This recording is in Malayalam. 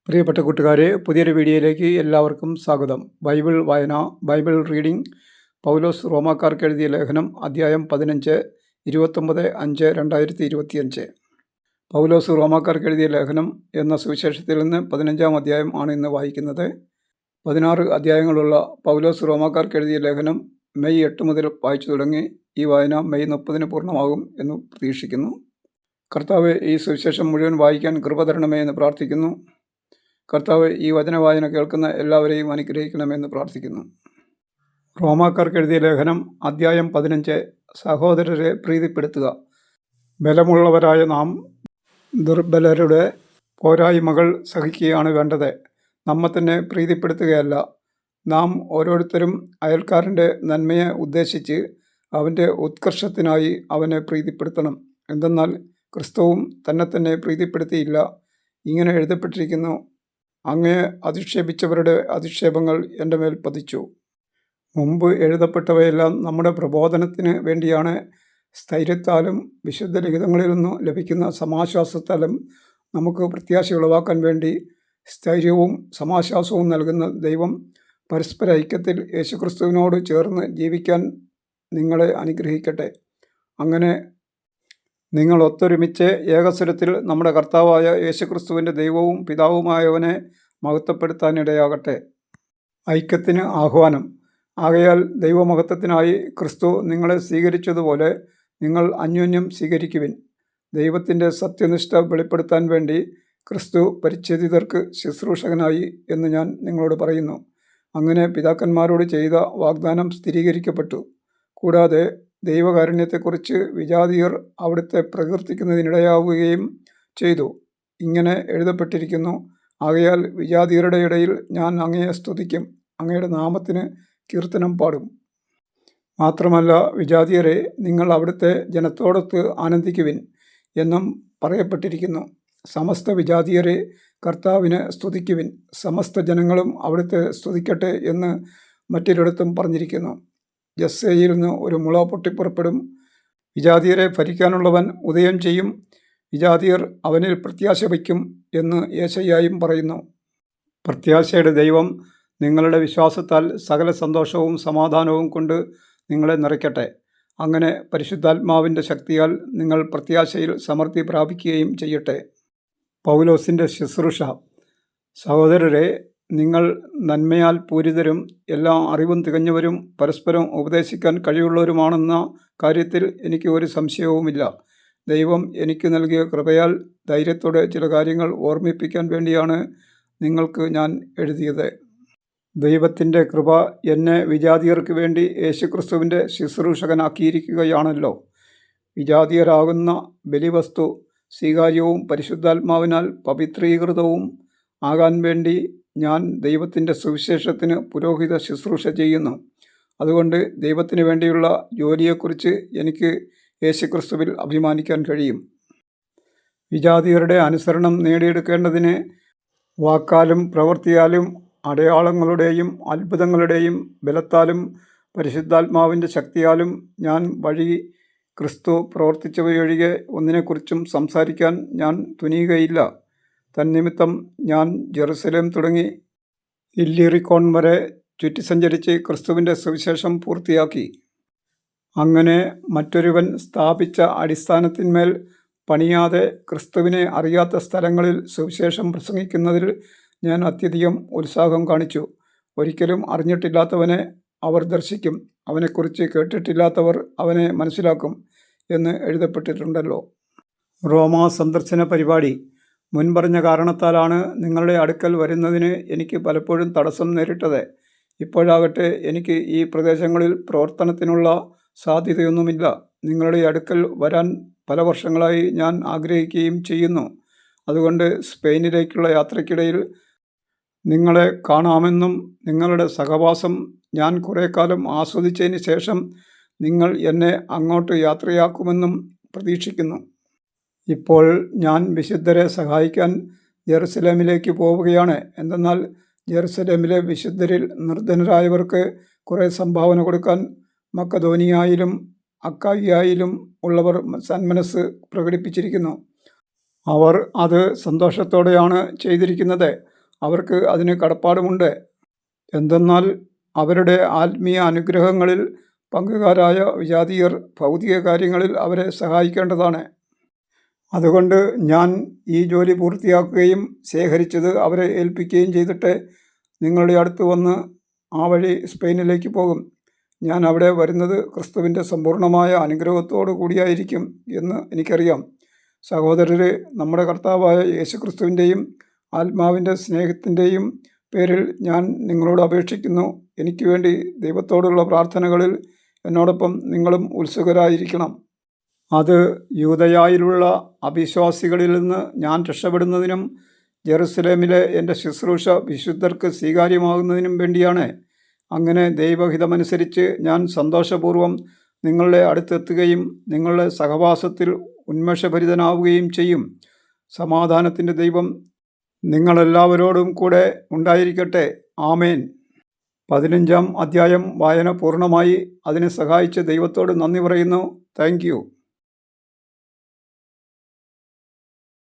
പ്രിയപ്പെട്ട കൂട്ടുകാരെ, പുതിയൊരു വീഡിയോയിലേക്ക് എല്ലാവർക്കും സ്വാഗതം. ബൈബിൾ വായന, ബൈബിൾ റീഡിംഗ്. പൗലോസ് റോമാക്കാർക്ക് എഴുതിയ ലേഖനം, അധ്യായം 15, 29/5/2025. പൗലോസ് റോമാക്കാർക്ക് എഴുതിയ ലേഖനം എന്ന സുവിശേഷത്തിൽ നിന്ന് 15-ാം അധ്യായം ആണ് ഇന്ന് വായിക്കുന്നത്. 16 അധ്യായങ്ങളുള്ള പൗലോസ് റോമാക്കാർക്ക് എഴുതിയ ലേഖനം മെയ് 8 മുതൽ വായിച്ചു തുടങ്ങി. ഈ വായന മെയ് 30-ന് പൂർണ്ണമാകും എന്ന് പ്രതീക്ഷിക്കുന്നു. കർത്താവ് ഈ സുവിശേഷം മുഴുവൻ വായിക്കാൻ കൃപ തരണമേ എന്ന് പ്രാർത്ഥിക്കുന്നു. കർത്താവ് ഈ വചനവായന കേൾക്കുന്ന എല്ലാവരെയും അനുഗ്രഹിക്കണമെന്ന് പ്രാർത്ഥിക്കുന്നു. റോമാക്കാർക്ക് എഴുതിയ ലേഖനം, അധ്യായം 15. സഹോദരരെ പ്രീതിപ്പെടുത്തുക. ബലമുള്ളവരായ നാം ദുർബലരുടെ പോരായ്മകൾ സഹിക്കുകയാണ് വേണ്ടത്, നമ്മെ തന്നെ പ്രീതിപ്പെടുത്തുകയല്ല. നാം ഓരോരുത്തരും അയൽക്കാരൻ്റെ നന്മയെ ഉദ്ദേശിച്ച് അവൻ്റെ ഉത്കർഷത്തിനായി അവനെ പ്രീതിപ്പെടുത്തണം. എന്തെന്നാൽ ക്രിസ്തുവും തന്നെ പ്രീതിപ്പെടുത്തിയില്ല. ഇങ്ങനെ എഴുതപ്പെട്ടിരിക്കുന്നു: അങ്ങയെ അധിക്ഷേപിച്ചവരുടെ അധിക്ഷേപങ്ങൾ എൻ്റെ മേൽ പതിച്ചു. മുമ്പ് എഴുതപ്പെട്ടവയെല്ലാം നമ്മുടെ പ്രബോധനത്തിന് വേണ്ടിയാണ്. സ്ഥൈര്യത്താലും വിശുദ്ധ ലിഖിതങ്ങളിൽ നിന്ന് ലഭിക്കുന്ന സമാശ്വാസത്താലും നമുക്ക് പ്രത്യാശ ഉളവാക്കാൻ വേണ്ടി സ്ഥൈര്യവും സമാശ്വാസവും നൽകുന്ന ദൈവം പരസ്പര ഐക്യത്തിൽ യേശുക്രിസ്തുവിനോട് ചേർന്ന് ജീവിക്കാൻ നിങ്ങളെ അനുഗ്രഹിക്കട്ടെ. അങ്ങനെ നിങ്ങൾ ഒത്തൊരുമിച്ച് ഏകസ്വരത്തിൽ നമ്മുടെ കർത്താവായ യേശുക്രിസ്തുവിൻ്റെ ദൈവവും പിതാവുമായവനെ മഹത്വപ്പെടുത്താനിടയാകട്ടെ. ഐക്യത്തിന് ആഹ്വാനം. ആകയാൽ ദൈവമഹത്വത്തിനായി ക്രിസ്തു നിങ്ങളെ സ്വീകരിച്ചതുപോലെ നിങ്ങൾ അന്യോന്യം സ്വീകരിക്കുവിൻ. ദൈവത്തിൻ്റെ സത്യനിഷ്ഠ വെളിപ്പെടുത്താൻ വേണ്ടി ക്രിസ്തു പരിച്ഛേദിതർക്ക് ശുശ്രൂഷകനായി എന്ന് ഞാൻ നിങ്ങളോട് പറയുന്നു. അങ്ങനെ പിതാക്കന്മാരോട് ചെയ്ത വാഗ്ദാനം സ്ഥിരീകരിക്കപ്പെട്ടു. കൂടാതെ ദൈവകാരുണ്യത്തെക്കുറിച്ച് വിജാതിയർ അവിടുത്തെ പ്രകീർത്തിക്കുന്നതിനിടയാവുകയും ചെയ്തു. ഇങ്ങനെ എഴുതപ്പെട്ടിരിക്കുന്നു: ആകയാൽ വിജാതിയരുടെ ഇടയിൽ ഞാൻ അങ്ങയെ സ്തുതിക്കും, അങ്ങയുടെ നാമത്തിന് കീർത്തനം പാടും. മാത്രമല്ല, വിജാതിയരെ, നിങ്ങൾ അവിടുത്തെ ജനത്തോടൊത്ത് ആനന്ദിക്കുവിൻ എന്നും പറയപ്പെട്ടിരിക്കുന്നു. സമസ്ത വിജാതിയരെ, കർത്താവിനെ സ്തുതിക്കുവിൻ, സമസ്ത ജനങ്ങളും അവിടുത്തെ സ്തുതിക്കട്ടെ എന്ന് മറ്റൊരിടത്തും പറഞ്ഞിരിക്കുന്നു. ജസ്സയിൽ നിന്ന് ഒരു മുള പൊട്ടിപ്പുറപ്പെടും, വിജാതിയരെ ഭരിക്കാനുള്ളവൻ ഉദയം ചെയ്യും, വിജാതിയർ അവനിൽ പ്രത്യാശ വയ്ക്കും എന്ന് യേശയ്യായും പറയുന്നു. പ്രത്യാശയുടെ ദൈവം നിങ്ങളുടെ വിശ്വാസത്താൽ സകല സന്തോഷവും സമാധാനവും കൊണ്ട് നിങ്ങളെ നിറയ്ക്കട്ടെ. അങ്ങനെ പരിശുദ്ധാത്മാവിൻ്റെ ശക്തിയാൽ നിങ്ങൾ പ്രത്യാശയിൽ സമൃദ്ധി പ്രാപിക്കുകയും ചെയ്യട്ടെ. പൗലോസിൻ്റെ ശുശ്രൂഷ. സഹോദരരെ, നിങ്ങൾ നന്മയാൽ പൂരിതരും എല്ലാ അറിവും തികഞ്ഞവരും പരസ്പരം ഉപദേശിക്കാൻ കഴിവുള്ളവരുമാണെന്ന കാര്യത്തിൽ എനിക്ക് ഒരു സംശയവുമില്ല. ദൈവം എനിക്ക് നൽകിയ കൃപയാൽ ധൈര്യത്തോടെ ചില കാര്യങ്ങൾ ഓർമ്മിപ്പിക്കാൻ വേണ്ടിയാണ് നിങ്ങൾക്ക് ഞാൻ എഴുതിയത്. ദൈവത്തിൻ്റെ കൃപ എന്നെ വിജാതിയർക്ക് വേണ്ടി യേശുക്രിസ്തുവിൻ്റെ ശുശ്രൂഷകനാക്കിയിരിക്കുകയാണല്ലോ. വിജാതിയരാകുന്ന ബലിവസ്തു സ്വീകാര്യവും പരിശുദ്ധാത്മാവിനാൽ പവിത്രീകൃതവും ആകാൻ വേണ്ടി ഞാൻ ദൈവത്തിൻ്റെ സുവിശേഷത്തിന് പുരോഹിത ശുശ്രൂഷ ചെയ്യുന്നു. അതുകൊണ്ട് ദൈവത്തിന് വേണ്ടിയുള്ള ജോലിയെക്കുറിച്ച് എനിക്ക് യേശുക്രിസ്തുവിൽ അഭിമാനിക്കാൻ കഴിയും. വിജാതിയരുടെ അനുസരണം നേടിയെടുക്കേണ്ടതിന് വാക്കാലും പ്രവൃത്തിയാലും അടയാളങ്ങളുടെയും അത്ഭുതങ്ങളുടെയും ബലത്താലും പരിശുദ്ധാത്മാവിൻ്റെ ശക്തിയാലും ഞാൻ വഴി ക്രിസ്തു പ്രവർത്തിച്ചവയൊഴികെ ഒന്നിനെക്കുറിച്ചും സംസാരിക്കാൻ ഞാൻ തുനിയുകയില്ല. തന്നിമിത്തം ഞാൻ ജെറുസലേം തുടങ്ങി ഇല്ലിറിക്കോൺ വരെ ചുറ്റി സഞ്ചരിച്ച് ക്രിസ്തുവിൻ്റെ സുവിശേഷം പൂർത്തിയാക്കി. അങ്ങനെ മറ്റൊരുവൻ സ്ഥാപിച്ച അടിസ്ഥാനത്തിന്മേൽ പണിയാതെ ക്രിസ്തുവിനെ അറിയാത്ത സ്ഥലങ്ങളിൽ സുവിശേഷം പ്രസംഗിക്കുന്നതിൽ ഞാൻ അത്യധികം ഉത്സാഹം കാണിച്ചു. ഒരിക്കലും അറിഞ്ഞിട്ടില്ലാത്തവനെ അവർ ദർശിക്കും, അവനെക്കുറിച്ച് കേട്ടിട്ടില്ലാത്തവർ അവനെ മനസ്സിലാക്കും എന്ന് എഴുതപ്പെട്ടിട്ടുണ്ടല്ലോ. റോമാ സന്ദർശന പരിപാടി. മുൻപറഞ്ഞ കാരണത്താലാണ് നിങ്ങളുടെ അടുക്കൽ വരുന്നതിന് എനിക്ക് പലപ്പോഴും തടസ്സം നേരിട്ടത്. ഇപ്പോഴാകട്ടെ എനിക്ക് ഈ പ്രദേശങ്ങളിൽ പ്രവർത്തനത്തിനുള്ള സാധ്യതയൊന്നുമില്ല. നിങ്ങളുടെ അടുക്കൽ വരാൻ പല വർഷങ്ങളായി ഞാൻ ആഗ്രഹിക്കുകയും ചെയ്യുന്നു. അതുകൊണ്ട് സ്പെയിനിലേക്കുള്ള യാത്രയ്ക്കിടയിൽ നിങ്ങളെ കാണാമെന്നും നിങ്ങളുടെ സഹവാസം ഞാൻ കുറേ കാലം ആസ്വദിച്ചതിന് ശേഷം നിങ്ങൾ എന്നെ അങ്ങോട്ട് യാത്രയാക്കുമെന്നും പ്രതീക്ഷിക്കുന്നു. ഇപ്പോൾ ഞാൻ വിശുദ്ധരെ സഹായിക്കാൻ ജെറുസലേമിലേക്ക് പോവുകയാണ്. എന്തെന്നാൽ ജെറുസലേമിലെ വിശുദ്ധരിൽ നിർധനരായവർക്ക് കുറേ സംഭാവന കൊടുക്കാൻ മക്കദോനിയായിലും അക്കായിയായിലും ഉള്ളവർ സന്മനസ് പ്രകടിപ്പിച്ചിരിക്കുന്നു. അവർ അത് സന്തോഷത്തോടെയാണ് ചെയ്തിരിക്കുന്നത്. അവർക്ക് അതിന് കടപ്പാടുമുണ്ട്. എന്തെന്നാൽ അവരുടെ ആത്മീയ അനുഗ്രഹങ്ങളിൽ പങ്കുകാരായ വിജാതീയർ ഭൗതിക കാര്യങ്ങളിൽ അവരെ സഹായിക്കേണ്ടതാണ്. അതുകൊണ്ട് ഞാൻ ഈ ജോലി പൂർത്തിയാക്കുകയും ശേഖരിച്ചത് അവരെ ഏൽപ്പിക്കുകയും ചെയ്തിട്ട് നിങ്ങളുടെ അടുത്ത് വന്ന് ആ വഴി സ്പെയിനിലേക്ക് പോകും. ഞാൻ അവിടെ വരുന്നത് ക്രിസ്തുവിൻ്റെ സമ്പൂർണമായ അനുഗ്രഹത്തോടു കൂടിയായിരിക്കും എന്ന് എനിക്കറിയാം. സഹോദരരെ, നമ്മുടെ കർത്താവായ യേശുക്രിസ്തുവിൻ്റെയും ആത്മാവിൻ്റെ സ്നേഹത്തിൻ്റെയും പേരിൽ ഞാൻ നിങ്ങളോട് അപേക്ഷിക്കുന്നു, എനിക്ക് വേണ്ടി ദൈവത്തോടുള്ള പ്രാർത്ഥനകളിൽ എന്നോടൊപ്പം നിങ്ങളും ഉത്സുകരായിരിക്കണം. അത് യൂദയായിലുള്ള അവിശ്വാസികളിൽ നിന്ന് ഞാൻ രക്ഷപ്പെടുന്നതിനും ജെറുസലേമിലെ എൻ്റെ ശുശ്രൂഷ വിശുദ്ധർക്ക് സ്വീകാര്യമാകുന്നതിനും വേണ്ടിയാണ്. അങ്ങനെ ദൈവഹിതമനുസരിച്ച് ഞാൻ സന്തോഷപൂർവ്വം നിങ്ങളുടെ അടുത്തെത്തുകയും നിങ്ങളുടെ സഹവാസത്തിൽ ഉന്മേഷഭരിതനാവുകയും ചെയ്യും. സമാധാനത്തിൻ്റെ ദൈവം നിങ്ങളെല്ലാവരോടും കൂടെ ഉണ്ടായിരിക്കട്ടെ. ആമേൻ. 15-ാം അധ്യായം വായന പൂർണ്ണമായി. അതിനെ സഹായിച്ച ദൈവത്തോട് നന്ദി പറയുന്നു. Thank you.